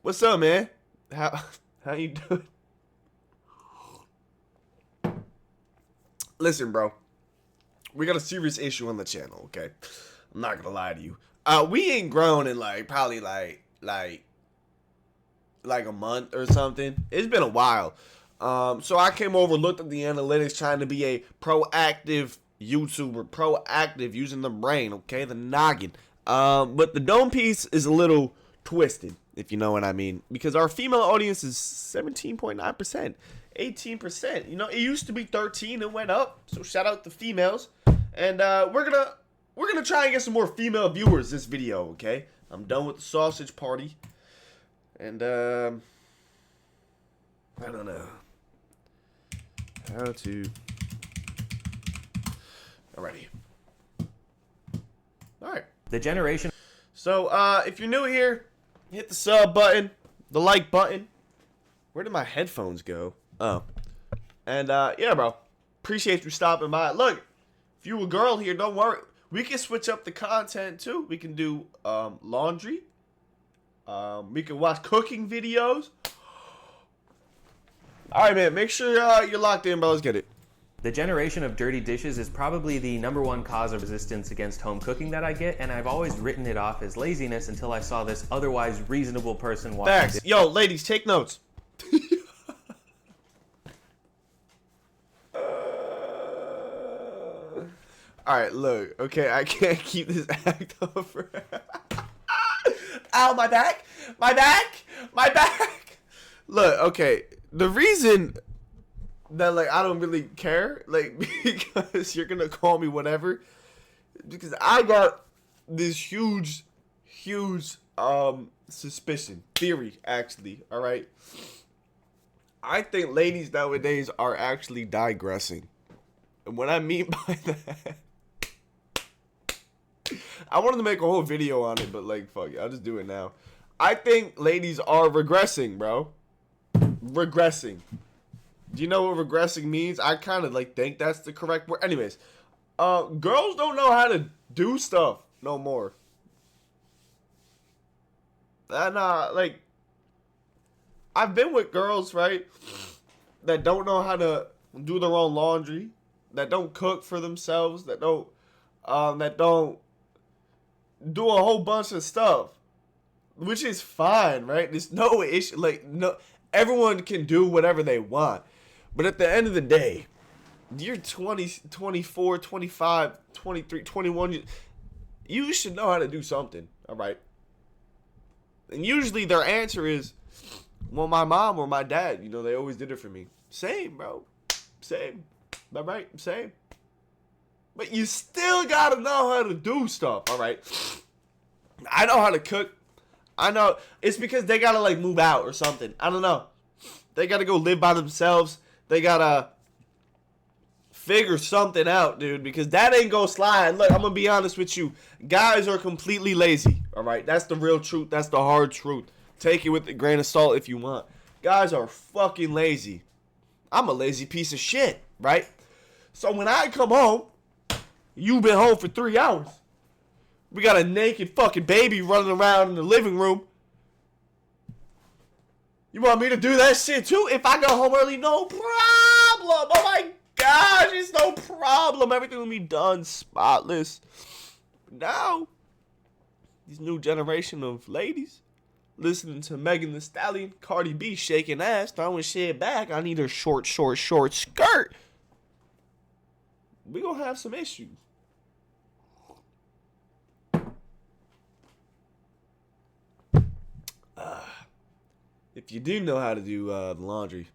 What's up, man? How you doing? Listen, bro. We got a serious issue on the channel, okay? I'm not gonna lie to you. We ain't grown in probably like a month or something. It's been a while. So I came over, looked at the analytics, trying to be a proactive YouTuber, proactive using the brain, okay, the noggin. But the dome piece is a little twisted, if you know what I mean, because our female audience is 17.9%, 18%. You know, it used to be 13 and went up. So shout out to females, and we're gonna try and get some more female viewers this video, okay? I'm done with the sausage party, and I don't know how to. Alrighty. Alright. The generation. So, if you're new here, hit the sub button, the like button. Where did my headphones go? Oh. And, yeah, bro. Appreciate you stopping by. Look, if you a girl here, don't worry. We can switch up the content, too. We can do, laundry. We can watch cooking videos. Alright, man. Make sure, you're locked in, bro. Let's get it. The generation of dirty dishes is probably the #1 cause of resistance against home cooking that I get, and I've always written it off as laziness until I saw this otherwise reasonable person watching. Facts. Yo, ladies, take notes. Alright, look. Okay, I can't keep this act up forever. Ow, my back! My back! My back! Look, okay. The reason that, like, I don't really care, like, because you're gonna call me whatever, because I got this huge suspicion, theory, actually, alright? I think ladies nowadays are actually digressing. And what I mean by that, I wanted to make a whole video on it, but, like, fuck it, I'll just do it now. I think ladies are regressing, bro. Regressing. Do you know what regressing means? I kind of think that's the correct word. Anyways, girls don't know how to do stuff no more. And like, I've been with girls, right, that don't know how to do their own laundry, that don't cook for themselves, that don't do a whole bunch of stuff, which is fine, right? There's no issue. Like, no, everyone can do whatever they want. But at the end of the day, you're 20, 24, 25, 23, 21. You should know how to do something, all right? And usually their answer is, well, my mom or my dad, you know, they always did it for me. Same, bro. Same. Am I right? Same. But you still got to know how to do stuff, all right? I know how to cook. I know. It's because they got to, like, move out or something. I don't know. They got to go live by themselves. They gotta figure something out, dude, because that ain't gonna slide. Look, I'm gonna be honest with you. Guys are completely lazy, all right? That's the real truth. That's the hard truth. Take it with a grain of salt if you want. Guys are fucking lazy. I'm a lazy piece of shit, right? So when I come home, you've been home for 3 hours. We got a naked fucking baby running around in the living room. You want me to do that shit too? If I go home early, no problem. Oh my gosh, it's no problem. Everything will be done spotless. Now, this new generation of ladies listening to Megan Thee Stallion, Cardi B shaking ass, throwing shit back. I need her short skirt. We gonna have some issues. If you do know how to do the laundry,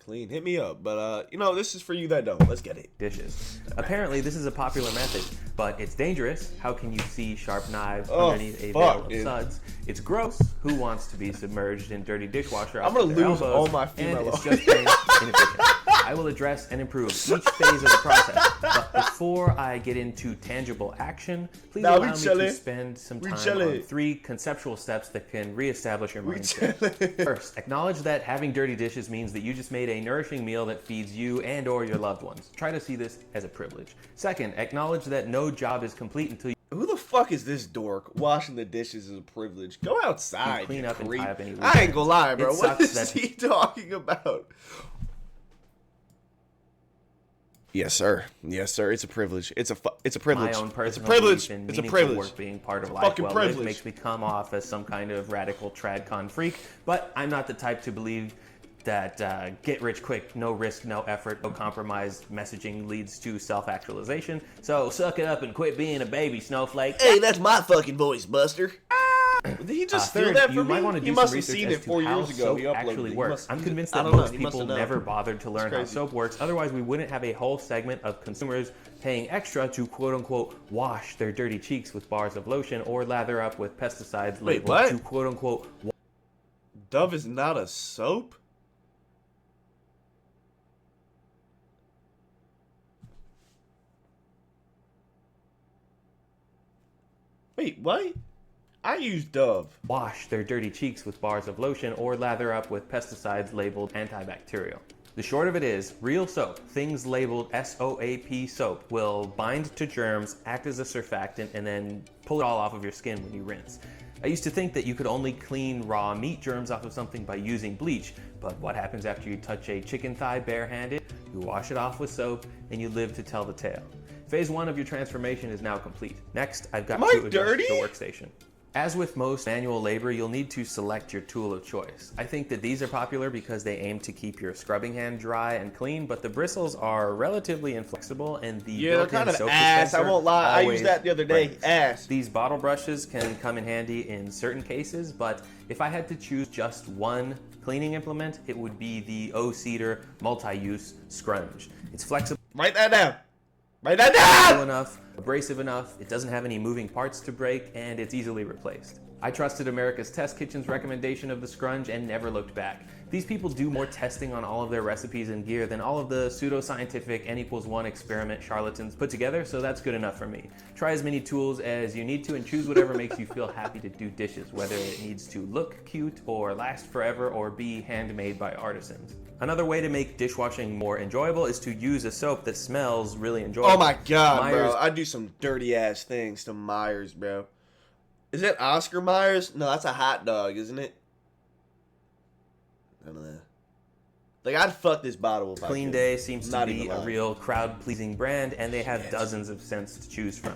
clean, hit me up. But, you know, this is for you that don't. Let's get it. Dishes. Apparently, this is a popular method, but it's dangerous. How can you see sharp knives underneath a veil of suds? It's gross. Who wants to be submerged in dirty dishwasher? I'm going to lose all my female. And it's just plain inefficient. I will address and improve each phase of the process. But before I get into tangible action, please allow me to spend some time on 3 conceptual steps that can reestablish your mindset. First, acknowledge that having dirty dishes means that you just made a nourishing meal that feeds you and or your loved ones. Try to see this as a privilege. Second, acknowledge that no job is complete until you... Who the fuck fuck is this dork? Washing the dishes is a privilege. Go outside. Clean up and tie up any I ain't gonna lie, bro. What is that he talking about? Yes, sir. Yes, sir. It's a privilege. It's a privilege. My own personal it's a privilege. belief in It's a meaningful privilege. work being part of It's a life fucking well privilege. lived makes me come off as some kind of radical tradcon freak, but I'm not the type to believe that get rich quick, no risk, no effort, no compromise messaging leads to self-actualization. So suck it up and quit being a baby, snowflake. Hey, that's my fucking voice, Buster. Did he just steal Third, that from you me? might want to do He some must have research seen as it to 4 how years ago. soap He uploaded actually it. works. I'm convinced I that don't know. most He must people have known. never bothered to learn how crazy. soap works. Otherwise, we wouldn't have a whole segment of consumers paying extra to quote-unquote wash their dirty cheeks with bars of lotion or lather up with pesticides Wait, labeled what? to quote-unquote Dove is not a soap? Wait, what? I use Dove. wash their dirty cheeks with bars of lotion or lather up with pesticides labeled antibacterial. The short of it is, real soap, things labeled SOAP soap, will bind to germs, act as a surfactant, and then pull it all off of your skin when you rinse. I used to think that you could only clean raw meat germs off of something by using bleach, but what happens after you touch a chicken thigh barehanded? You wash it off with soap, and you live to tell the tale. Phase 1 of your transformation is now complete. Next, I've got Am I to adjust dirty? the workstation. As with most manual labor, you'll need to select your tool of choice. I think that these are popular because they aim to keep your scrubbing hand dry and clean, but the bristles are relatively inflexible and the Yeah, they're built-in kind of soap ass. I dispenser won't lie. I always used that the other day. breaks. Ass. These bottle brushes can come in handy in certain cases, but if I had to choose just one cleaning implement, it would be the O-Cedar multi-use scrunge. It's flexible Write that down. Write that down! enough, abrasive enough, it doesn't have any moving parts to break, and it's easily replaced. I trusted America's Test Kitchen's recommendation of the scrunge and never looked back. These people do more testing on all of their recipes and gear than all of the pseudoscientific N=1 experiment charlatans put together, so that's good enough for me. Try as many tools as you need to and choose whatever makes you feel happy to do dishes, whether it needs to look cute or last forever or be handmade by artisans. Another way to make dishwashing more enjoyable is to use a soap that smells really enjoyable. Oh my god, Myers- bro. I do some dirty ass things to Myers, bro. Is it Oscar Myers? No, that's a hot dog, isn't it? I don't know. Like, I'd fuck this bottle if I Clean could. Day seems to Not be even a lying. real crowd-pleasing brand, and they have dozens of scents to choose from.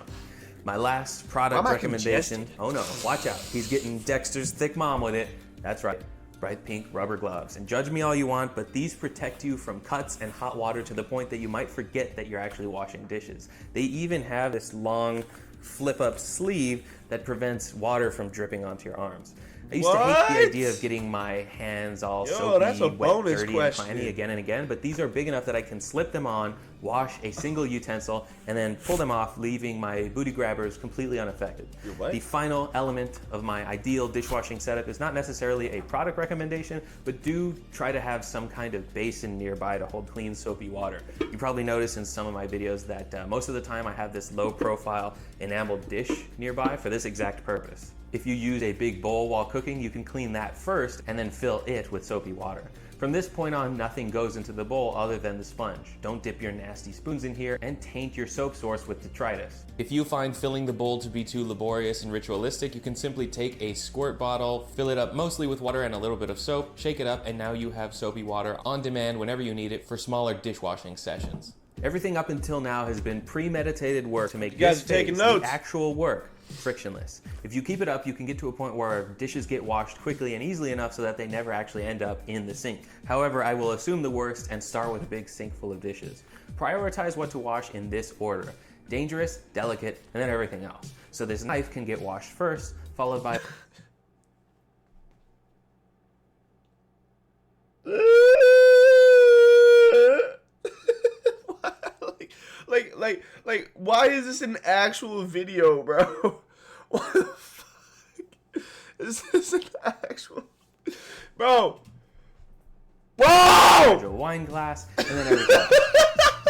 My last product Why am I recommendation. congested? Oh no, watch out. He's getting Dexter's Thick Mom with it. That's right. Bright pink rubber gloves. And judge me all you want, but these protect you from cuts and hot water to the point that you might forget that you're actually washing dishes. They even have this long flip-up sleeve that prevents water from dripping onto your arms. I used to hate What? the idea of getting my hands all Yo, soapy, that's a wet, bonus dirty, question. and clammy again and again, but these are big enough that I can slip them on, wash a single utensil, and then pull them off, leaving my booty grabbers completely unaffected. Your what? The final element of my ideal dishwashing setup is not necessarily a product recommendation, but do try to have some kind of basin nearby to hold clean, soapy water. You probably noticed in some of my videos that most of the time I have this low-profile enameled dish nearby for this exact purpose. If you use a big bowl while cooking, you can clean that first and then fill it with soapy water. From this point on, nothing goes into the bowl other than the sponge. Don't dip your nasty spoons in here and taint your soap source with detritus. If you find filling the bowl to be too laborious and ritualistic, you can simply take a squirt bottle, fill it up mostly with water and a little bit of soap, shake it up, and now you have soapy water on demand whenever you need it for smaller dishwashing sessions. Everything up until now has been premeditated work to make You guys this are taking phase, notes. the actual work, frictionless. If you keep it up, you can get to a point where dishes get washed quickly and easily enough so that they never actually end up in the sink. However, I will assume the worst and start with a big sink full of dishes. Prioritize what to wash in this order: dangerous, delicate, and then everything else. So this knife can get washed first, followed by like, why is this an actual video, bro? What the fuck? Is this an actual... Bro! Whoa! a wine glass, and then everything else.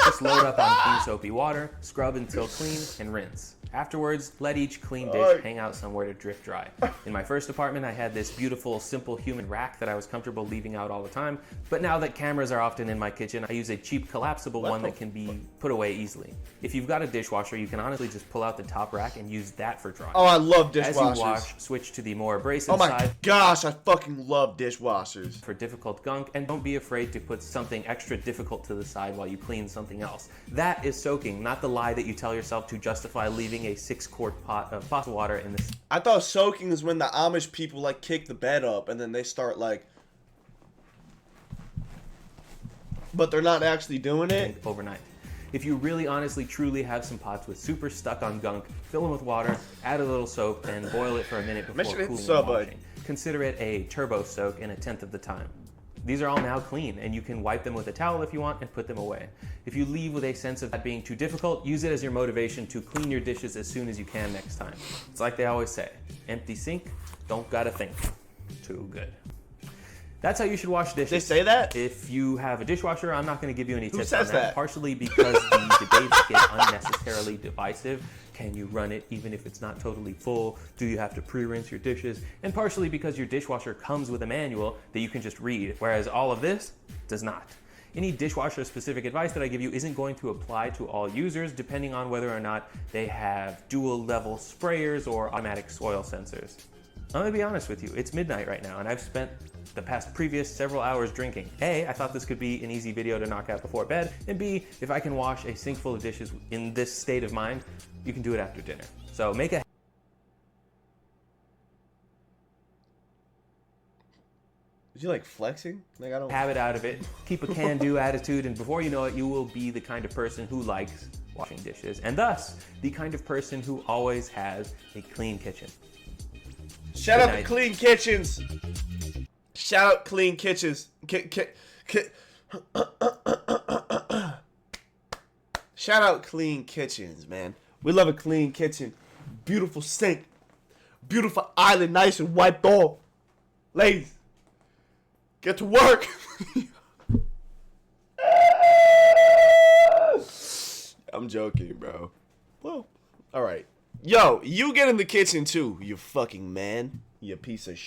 Just load up on clean soapy water, scrub until clean, and rinse. Afterwards, let each clean dish hang out somewhere to drip dry. In my first apartment, I had this beautiful, simple human rack that I was comfortable leaving out all the time. But now that cameras are often in my kitchen, I use a cheap collapsible one that can be put away easily. If you've got a dishwasher, you can honestly just pull out the top rack and use that for drying. Oh, I love dishwashers. As you wash, switch to the more abrasive side. Oh my gosh, I fucking love dishwashers. For difficult gunk, and don't be afraid to put something extra difficult to the side while you clean something else. That is soaking, not the lie that you tell yourself to justify leaving a 6-quart pot of faucet water in this. I thought soaking is when the Amish people like kick the bed up and then they start like, but they're not actually doing it overnight. If you really honestly truly have some pots with super stuck on gunk, fill them with water, add a little soap, and boil it for a minute before cooling and washing. Consider it a turbo soak in 1/10 of the time. These are all now clean, and you can wipe them with a towel if you want and put them away. If you leave with a sense of that being too difficult, use it as your motivation to clean your dishes as soon as you can next time. It's like they always say, empty sink, don't gotta think. Too good. That's how you should wash dishes. They say that? If you have a dishwasher, I'm not going to give you any tips on says that? Partially because the debates get unnecessarily divisive. Can you run it even if it's not totally full? Do you have to pre-rinse your dishes? And partially because your dishwasher comes with a manual that you can just read, whereas all of this does not. Any dishwasher-specific advice that I give you isn't going to apply to all users, depending on whether or not they have dual-level sprayers or automatic soil sensors. I'm gonna be honest with you, it's midnight right now, and I've spent the previous several hours drinking. A, I thought this could be an easy video to knock out before bed, and B, if I can wash a sink full of dishes in this state of mind, you can do it after dinner. So make a Is he like flexing? Like I don't habit out of it, keep a can-do attitude, and before you know it, you will be the kind of person who likes washing dishes, and thus, the kind of person who always has a clean kitchen. Shout out to Clean Kitchens. Shout out Clean Kitchens. Shout out Clean Kitchens, man. We love a clean kitchen. Beautiful sink. Beautiful island, nice and wiped off. Ladies, get to work. I'm joking, bro. Well, all right. Yo, you get in the kitchen too, you fucking man. You piece of shit.